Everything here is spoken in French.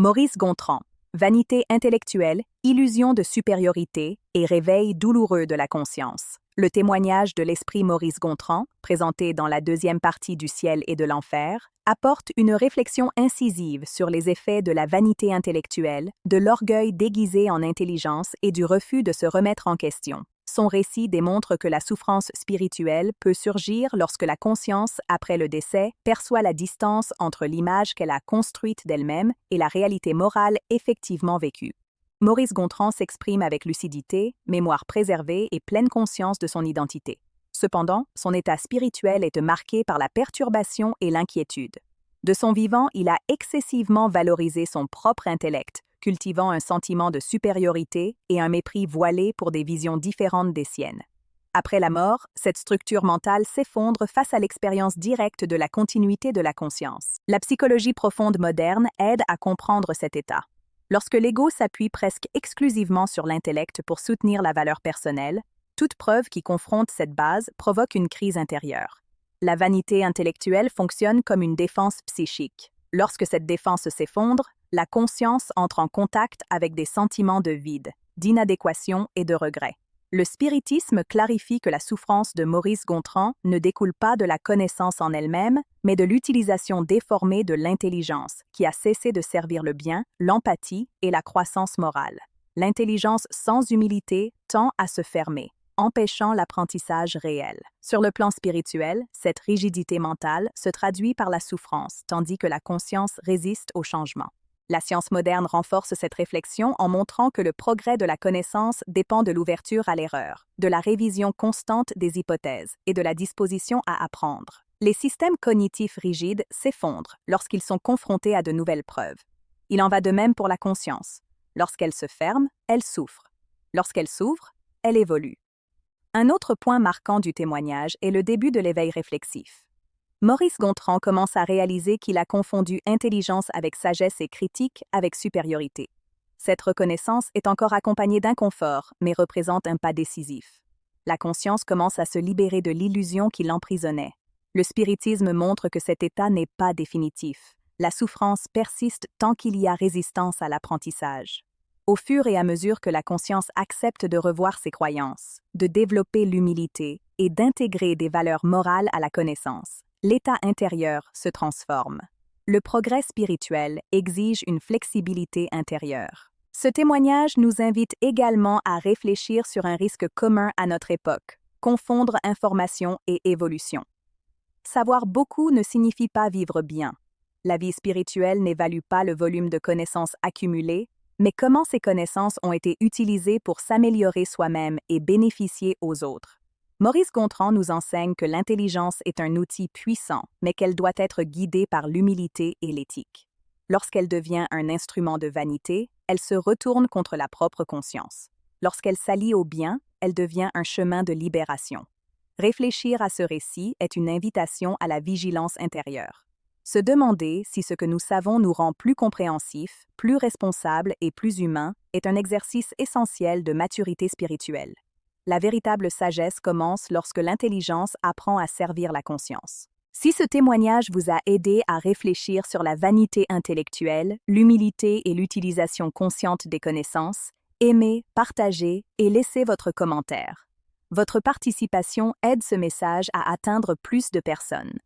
Maurice Gontran. Vanité intellectuelle, illusion de supériorité et réveil douloureux de la conscience. Le témoignage de l'esprit Maurice Gontran, présenté dans la deuxième partie du Ciel et de l'Enfer, apporte une réflexion incisive sur les effets de la vanité intellectuelle, de l'orgueil déguisé en intelligence et du refus de se remettre en question. Son récit démontre que la souffrance spirituelle peut surgir lorsque la conscience, après le décès, perçoit la distance entre l'image qu'elle a construite d'elle-même et la réalité morale effectivement vécue. Maurice Gontran s'exprime avec lucidité, mémoire préservée et pleine conscience de son identité. Cependant, son état spirituel est marqué par la perturbation et l'inquiétude. De son vivant, il a excessivement valorisé son propre intellect, cultivant un sentiment de supériorité et un mépris voilé pour des visions différentes des siennes. Après la mort, cette structure mentale s'effondre face à l'expérience directe de la continuité de la conscience. La psychologie profonde moderne aide à comprendre cet état. Lorsque l'ego s'appuie presque exclusivement sur l'intellect pour soutenir la valeur personnelle, toute preuve qui confronte cette base provoque une crise intérieure. La vanité intellectuelle fonctionne comme une défense psychique. Lorsque cette défense s'effondre, la conscience entre en contact avec des sentiments de vide, d'inadéquation et de regret. Le spiritisme clarifie que la souffrance de Maurice Gontran ne découle pas de la connaissance en elle-même, mais de l'utilisation déformée de l'intelligence, qui a cessé de servir le bien, l'empathie et la croissance morale. L'intelligence sans humilité tend à se fermer, empêchant l'apprentissage réel. Sur le plan spirituel, cette rigidité mentale se traduit par la souffrance, tandis que la conscience résiste au changement. La science moderne renforce cette réflexion en montrant que le progrès de la connaissance dépend de l'ouverture à l'erreur, de la révision constante des hypothèses et de la disposition à apprendre. Les systèmes cognitifs rigides s'effondrent lorsqu'ils sont confrontés à de nouvelles preuves. Il en va de même pour la conscience. Lorsqu'elle se ferme, elle souffre. Lorsqu'elle s'ouvre, elle évolue. Un autre point marquant du témoignage est le début de l'éveil réflexif. Maurice Gontran commence à réaliser qu'il a confondu intelligence avec sagesse et critique avec supériorité. Cette reconnaissance est encore accompagnée d'inconfort, mais représente un pas décisif. La conscience commence à se libérer de l'illusion qui l'emprisonnait. Le spiritisme montre que cet état n'est pas définitif. La souffrance persiste tant qu'il y a résistance à l'apprentissage. Au fur et à mesure que la conscience accepte de revoir ses croyances, de développer l'humilité et d'intégrer des valeurs morales à la connaissance, l'état intérieur se transforme. Le progrès spirituel exige une flexibilité intérieure. Ce témoignage nous invite également à réfléchir sur un risque commun à notre époque, confondre information et évolution. Savoir beaucoup ne signifie pas vivre bien. La vie spirituelle n'évalue pas le volume de connaissances accumulées, mais comment ces connaissances ont été utilisées pour s'améliorer soi-même et bénéficier aux autres. Maurice Gontran nous enseigne que l'intelligence est un outil puissant, mais qu'elle doit être guidée par l'humilité et l'éthique. Lorsqu'elle devient un instrument de vanité, elle se retourne contre la propre conscience. Lorsqu'elle s'allie au bien, elle devient un chemin de libération. Réfléchir à ce récit est une invitation à la vigilance intérieure. Se demander si ce que nous savons nous rend plus compréhensifs, plus responsables et plus humains est un exercice essentiel de maturité spirituelle. La véritable sagesse commence lorsque l'intelligence apprend à servir la conscience. Si ce témoignage vous a aidé à réfléchir sur la vanité intellectuelle, l'humilité et l'utilisation consciente des connaissances, aimez, partagez et laissez votre commentaire. Votre participation aide ce message à atteindre plus de personnes.